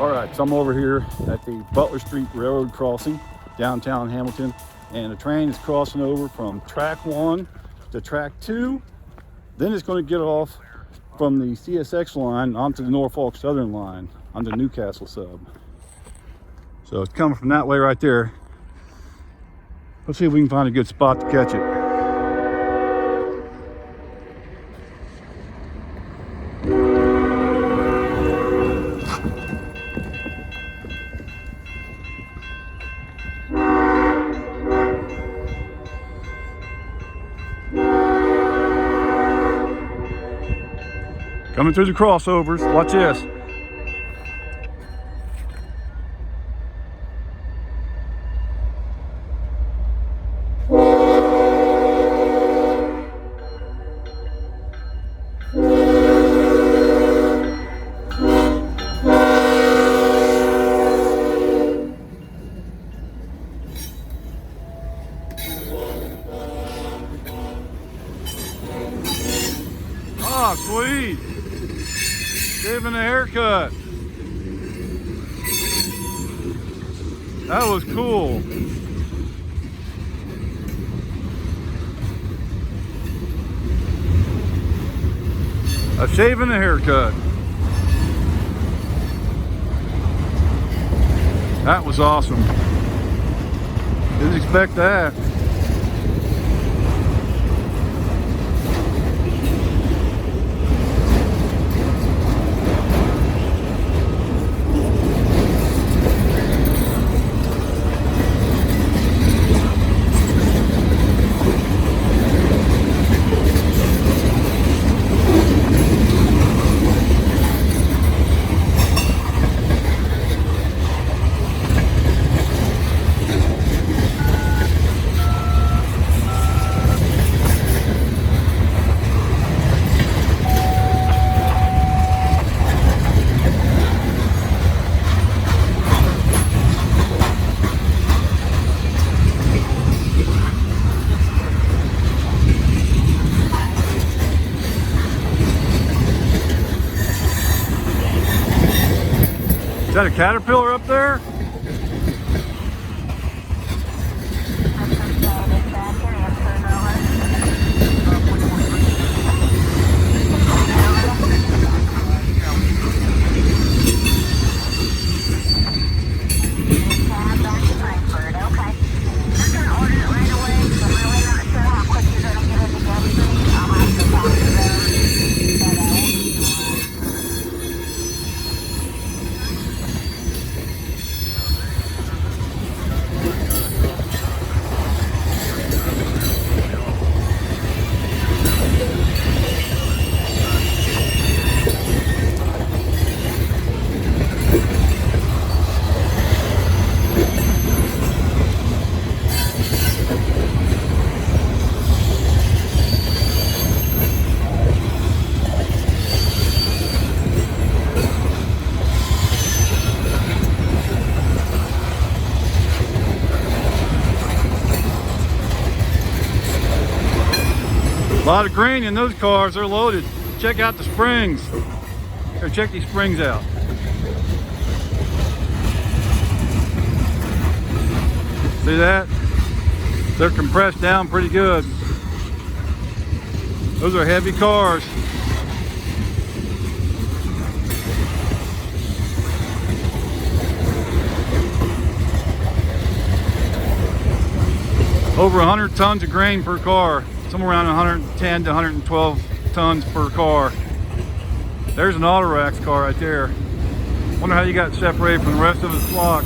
All right, so I'm over here at the Butler Street Railroad crossing, downtown Hamilton, and the train is crossing over from track 1 to track 2. Then it's going to get off from the CSX line onto the Norfolk Southern line on the Newcastle Sub. So it's coming from that way right there. Let's see if we can find a good spot to catch it. Coming through the crossovers. Watch this. Ah, sweet. Gave him a haircut. That was cool. A shave and a haircut. That was awesome. Didn't expect that. Is that a Caterpillar up there? A lot of grain in those cars. They're loaded. Check out the springs. Here, check these springs out. See that? They're compressed down pretty good. Those are heavy cars. Over 100 tons of grain per car. Somewhere around 110 to 112 tons per car. There's an Autorax car right there. Wonder how you got separated from the rest of his flock.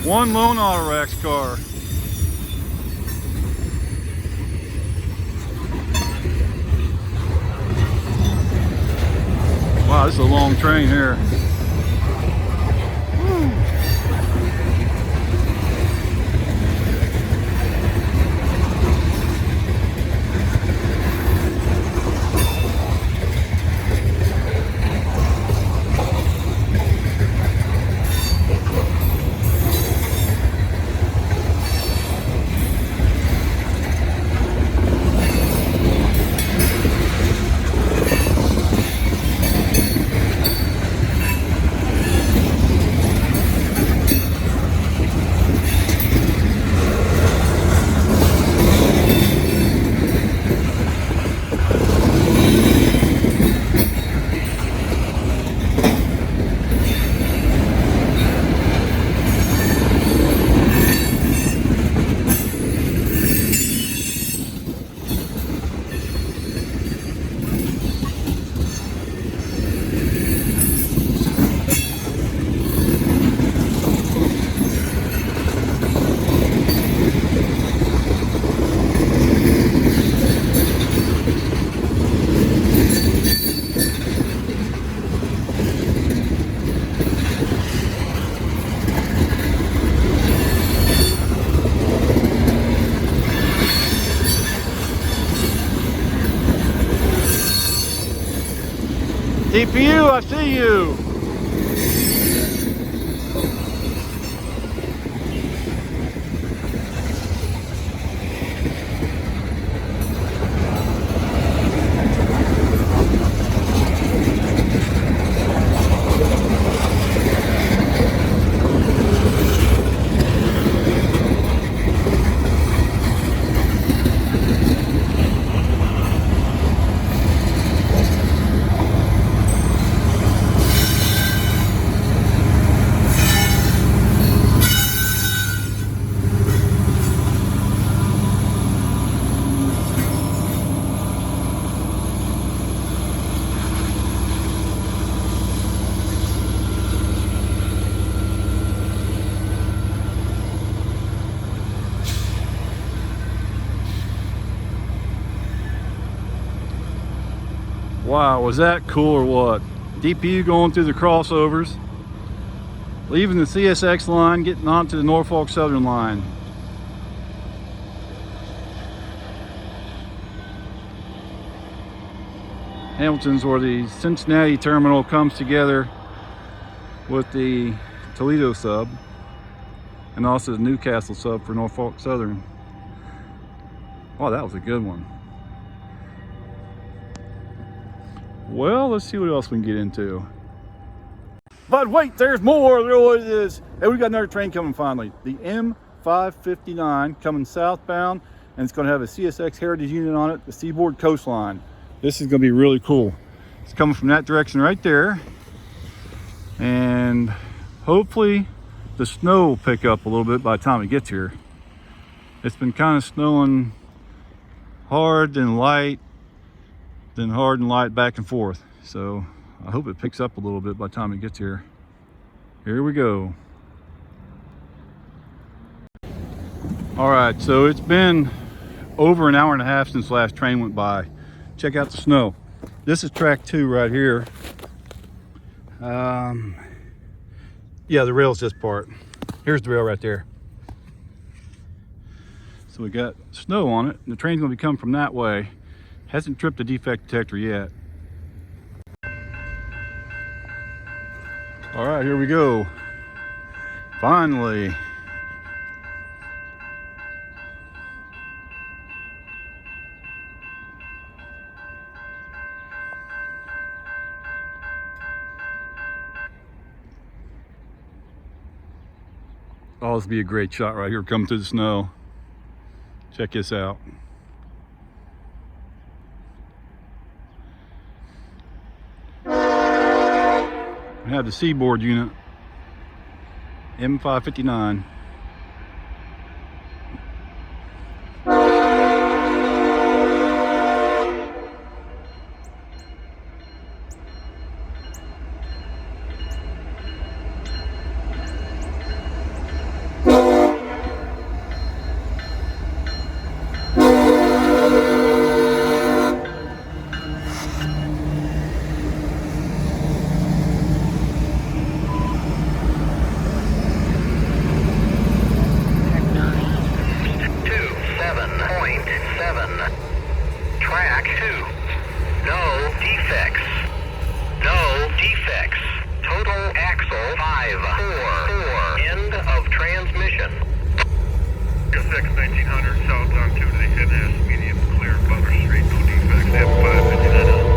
One lone Autorax car. Wow, this is a long train here. DPU, I see you. Wow, was that cool or what? DPU going through the crossovers, leaving the CSX line, getting onto the Norfolk Southern line. Hamilton's where the Cincinnati terminal comes together with the Toledo Sub, and also the Newcastle Sub for Norfolk Southern. Oh, that was a good one. Well, let's see what else we can get into. But wait, there's more. There what it is. Hey, we got another train coming finally. The M559 coming southbound, and it's going to have a CSX Heritage Unit on it, the Seaboard Coastline. This is going to be really cool. It's coming from that direction right there, and hopefully the snow will pick up a little bit by the time it gets here. It's been kind of snowing hard and light, then hard and light back and forth. So I hope it picks up a little bit by the time it gets here. Here we go. All right, so it's been over an hour and a half since the last train went by. Check out the snow. This is track 2 right here. Yeah, the rail's this part. Here's the rail right there. So we got snow on it, and the train's gonna be coming from that way. Hasn't tripped the defect detector yet. All right, here we go. Finally. Oh, this would be a great shot right here coming through the snow. Check this out. We have the Seaboard unit, M559. Track 2. No defects. No defects. Total axle 544. End of transmission. CSX 1900 southbound 2 to the NS, medium clear, Butler Street, no defects, M559.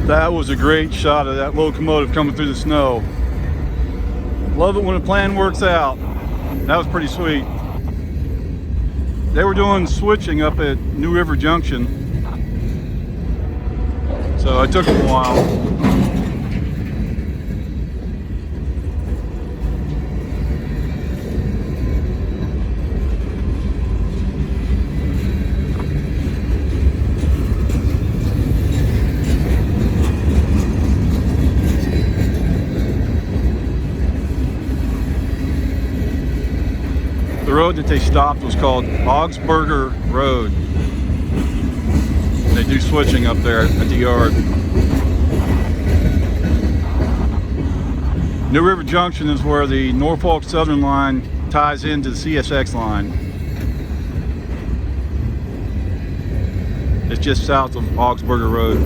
That was a great shot of that locomotive coming through the snow. Love it when a plan works out. That was pretty sweet. They were doing switching up at New River Junction, so it took them a while. The road that they stopped was called Augsburger Road. They do switching up there at the yard. New River Junction is where the Norfolk Southern line ties into the CSX line. It's just south of Augsburger Road.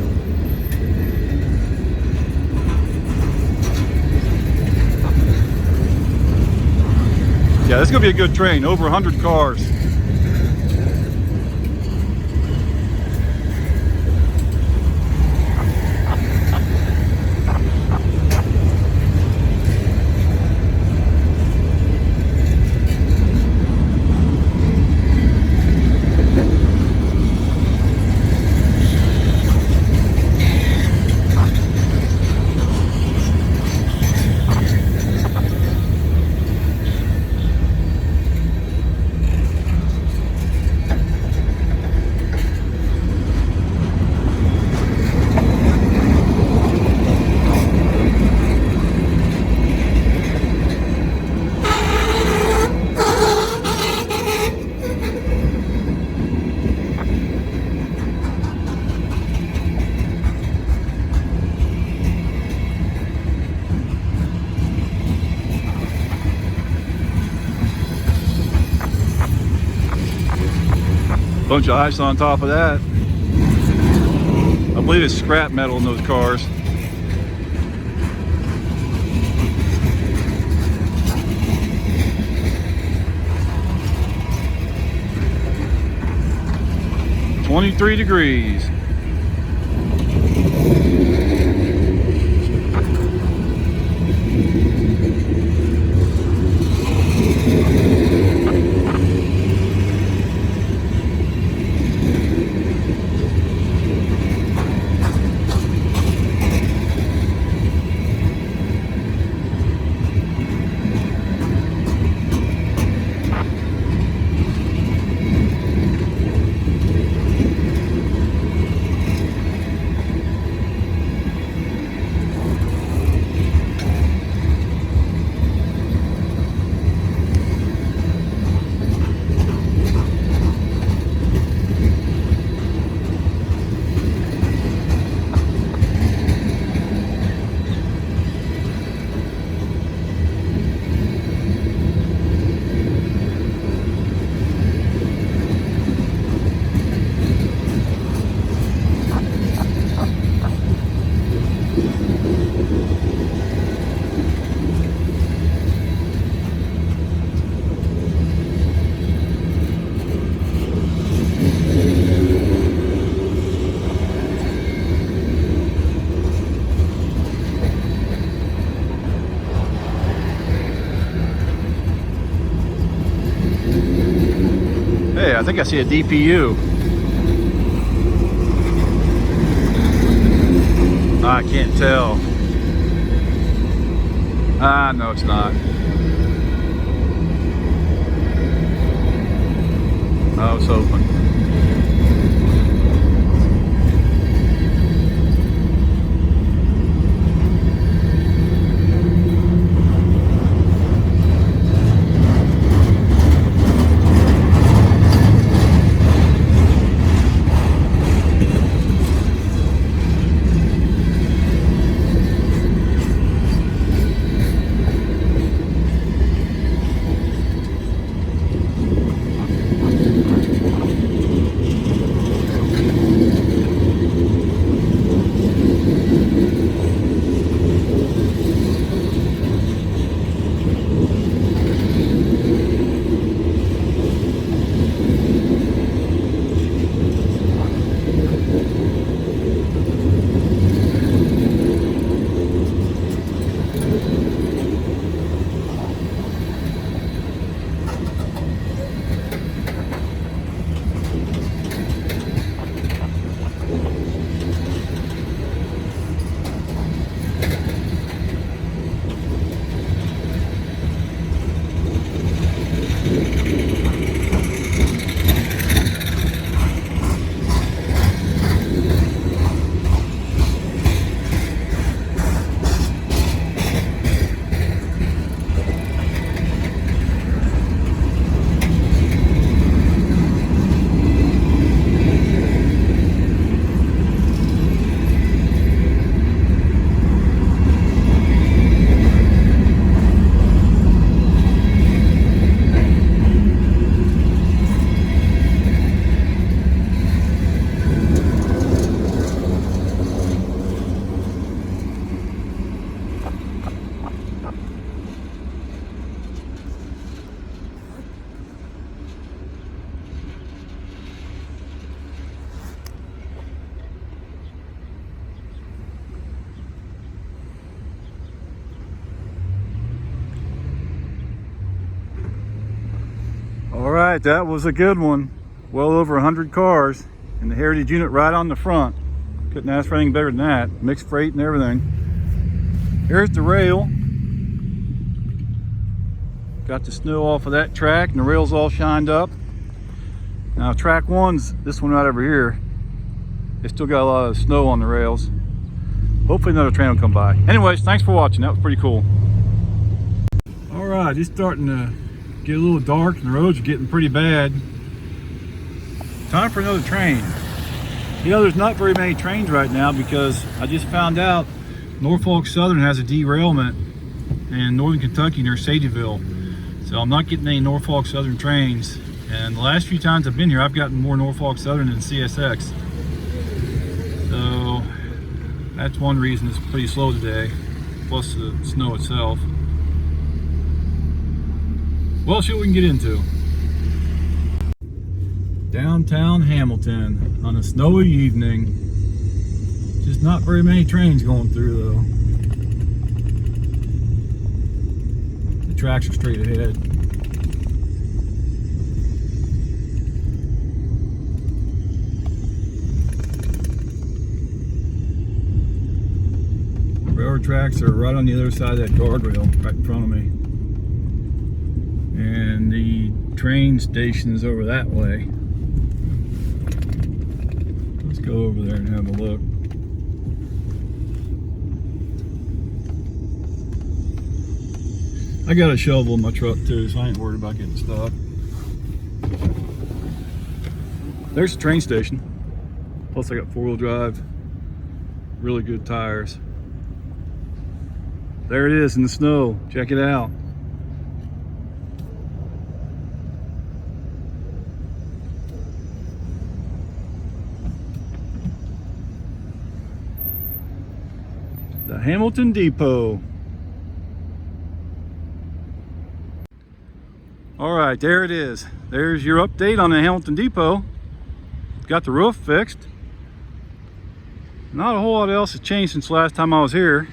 Yeah, this is gonna be a good train. Over 100 cars. Bunch of ice on top of that. I believe it's scrap metal in those cars. "23 degrees. Hey, I think I see a DPU. I can't tell. No, it's not. I was hoping. All right, that was a good one. Well over 100 cars and the Heritage Unit right on the front. Couldn't ask for anything better than that. Mixed freight and everything. Here's the rail. Got the snow off of that track and the rail's all shined up. Now track one's this one right over here. They still got a lot of snow on the rails. Hopefully another train will come by. Anyways, thanks for watching. That was pretty cool. All right, it's starting to get a little dark and the roads are getting pretty bad. Time for another train. You know, there's not very many trains right now because I just found out Norfolk Southern has a derailment in northern Kentucky near Sadieville. So I'm not getting any Norfolk Southern trains. And the last few times I've been here, I've gotten more Norfolk Southern than CSX. So that's one reason it's pretty slow today, plus the snow itself. Well, see what we can get into. Downtown Hamilton on a snowy evening. Just not very many trains going through though. The tracks are straight ahead. Railroad tracks are right on the other side of that guardrail, right in front of me. And the train station is over that way. Let's go over there and have a look. I got a shovel in my truck too, so I ain't worried about getting stuck. There's the train station. Plus I got four-wheel drive, really good tires. There it is in the snow. Check it out. The Hamilton Depot. All right, there it is. There's your update on the Hamilton Depot. Got the roof fixed. Not a whole lot else has changed since last time I was here.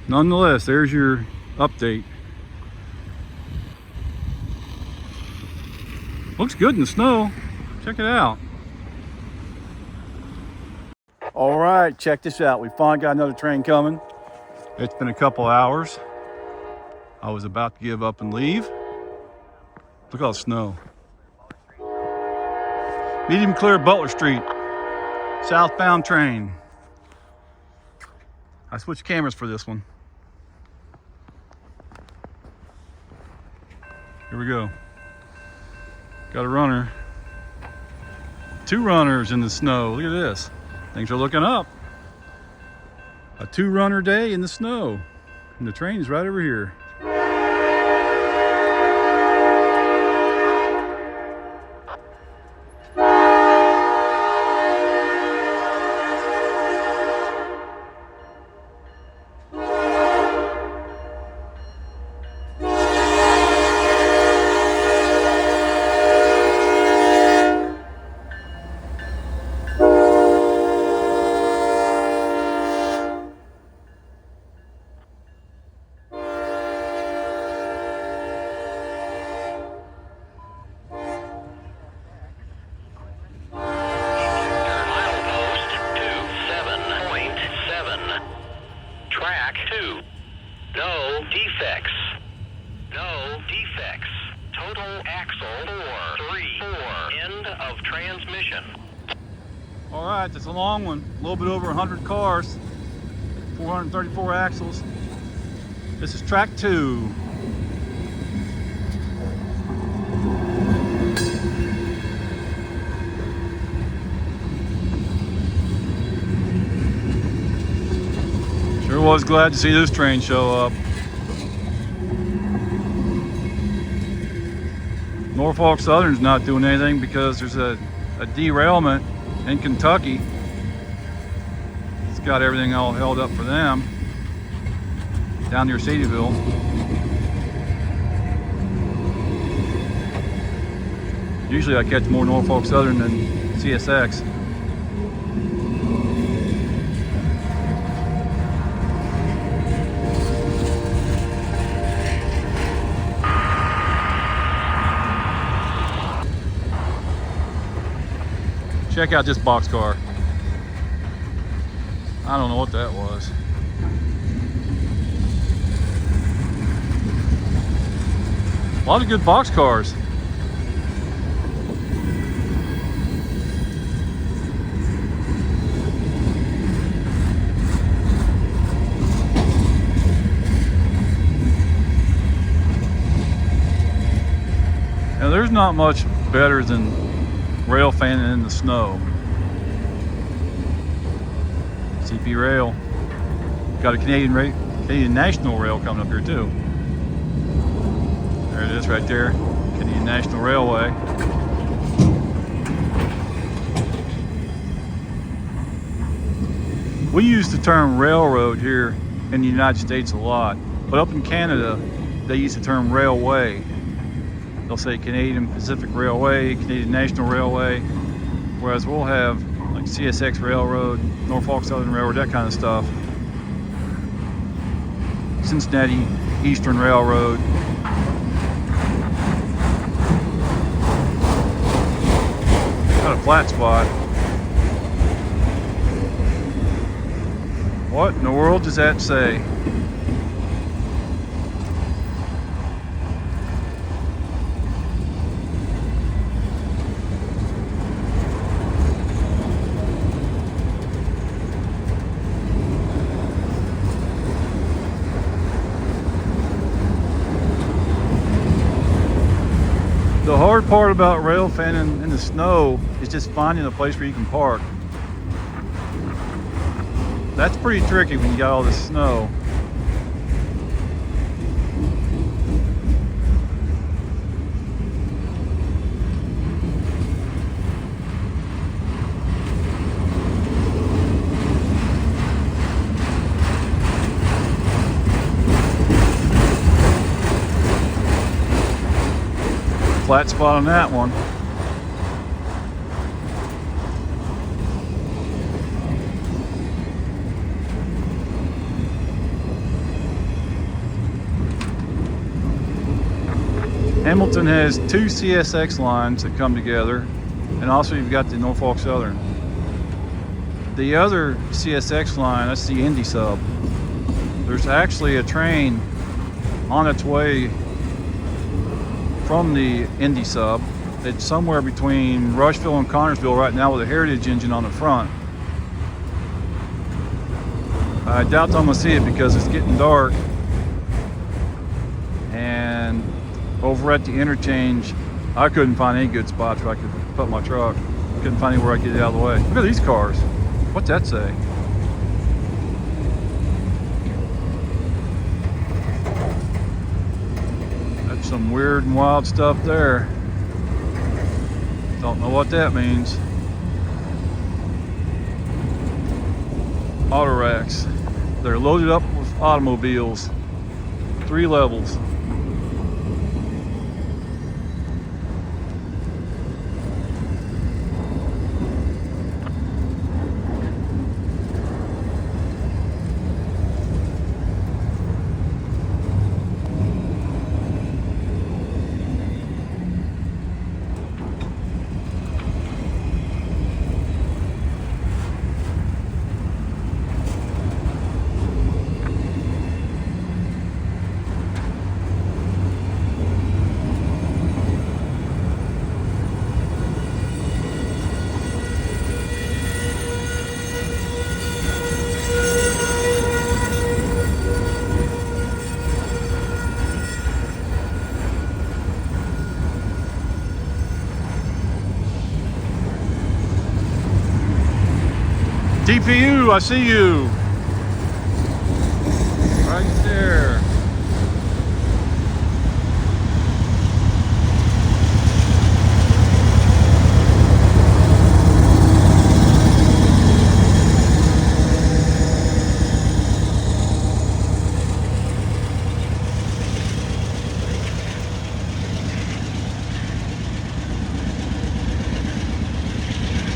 Nonetheless, there's your update. Looks good in the snow. Check it out. All right, check this out. We finally got another train coming. It's been a couple hours. I was about to give up and leave. Look at all the snow. Medium clear Butler Street. Southbound train. I switched cameras for this one. Here we go. Got a runner. Two runners in the snow. Look at this. Things are looking up. A two-runner day in the snow. And the train is right over here. Track 2. No defects. No defects. Total axle 434. End of transmission. All right, that's a long one. A little bit over 100 cars. 434 axles. This is track 2. Sure was glad to see this train show up. Norfolk Southern's not doing anything because there's a derailment in Kentucky. It's got everything all held up for them down near Sadieville. Usually I catch more Norfolk Southern than CSX. Check out this boxcar. I don't know what that was. A lot of good boxcars. Now there's not much better than Railfanning in the snow. CP Rail. Got a Canadian National Rail coming up here too. There it is right there. Canadian National Railway. We use the term railroad here in the United States a lot, but up in Canada, they use the term railway. They'll say Canadian Pacific Railway, Canadian National Railway, whereas we'll have like CSX Railroad, Norfolk Southern Railroad, that kind of stuff. Cincinnati Eastern Railroad. Got a flat spot. What in the world does that say? The hard part about Railfanning in the snow is just finding a place where you can park. That's pretty tricky when you got all this snow. Flat spot on that one. Hamilton has two CSX lines that come together, and also you've got the Norfolk Southern. The other CSX line, that's the Indy Sub. There's actually a train on its way from the Indy Sub. It's somewhere between Rushville and Connersville right now with a Heritage engine on the front. I doubt I'm gonna see it because it's getting dark. And over at the interchange, I couldn't find any good spots where I could put my truck. Couldn't find anywhere I could get it out of the way. Look at these cars. What's that say? That's some weird and wild stuff there. Don't know what that means. Auto racks. They're loaded up with automobiles. 3 levels. DPU, I see you. Right there.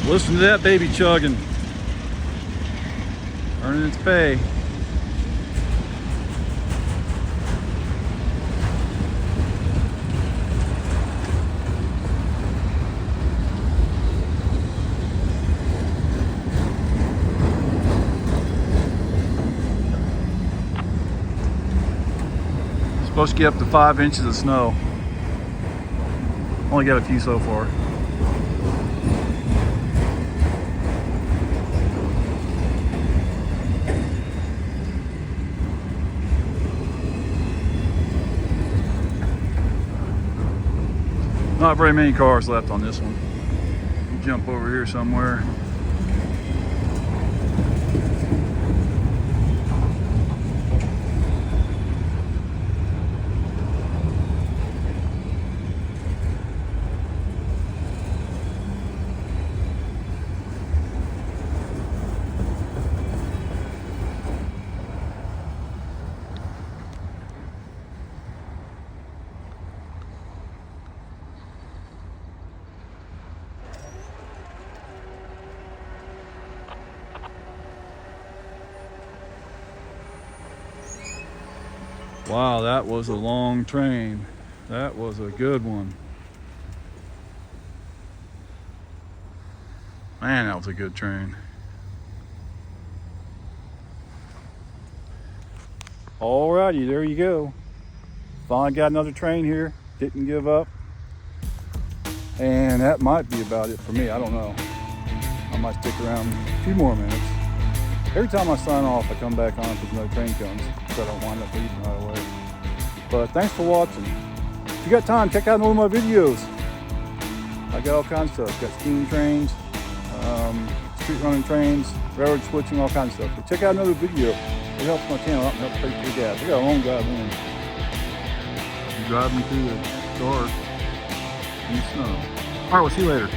Listen to that baby chugging. Earning its pay. Supposed to get up to 5 inches of snow. Only got a few so far. Not very many cars left on this one. Jump over here somewhere. Wow, that was a long train. That was a good one. Man, that was a good train. Alrighty, there you go. Finally got another train here. Didn't give up. And that might be about it for me. I don't know. I might stick around a few more minutes. Every time I sign off, I come back on because another train comes, so I don't wind up leaving right away. But thanks for watching. If you got time, check out one of my videos. I got all kinds of stuff. Got steam trains, street running trains, railroad switching, all kinds of stuff. But check out another video. It helps my channel out and helps pay for gas. I got a long drive in. I'm driving through the dark in the snow. All right, we'll see you later.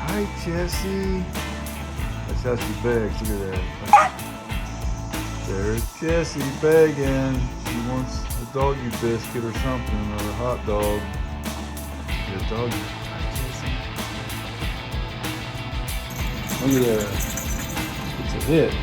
Hi, Jessie. That's how she begs. Look at that. There's Jessie begging. She wants a doggy biscuit or something, or a hot dog. Get a doggy. Hi, Jessie. Look at that. It's a hit.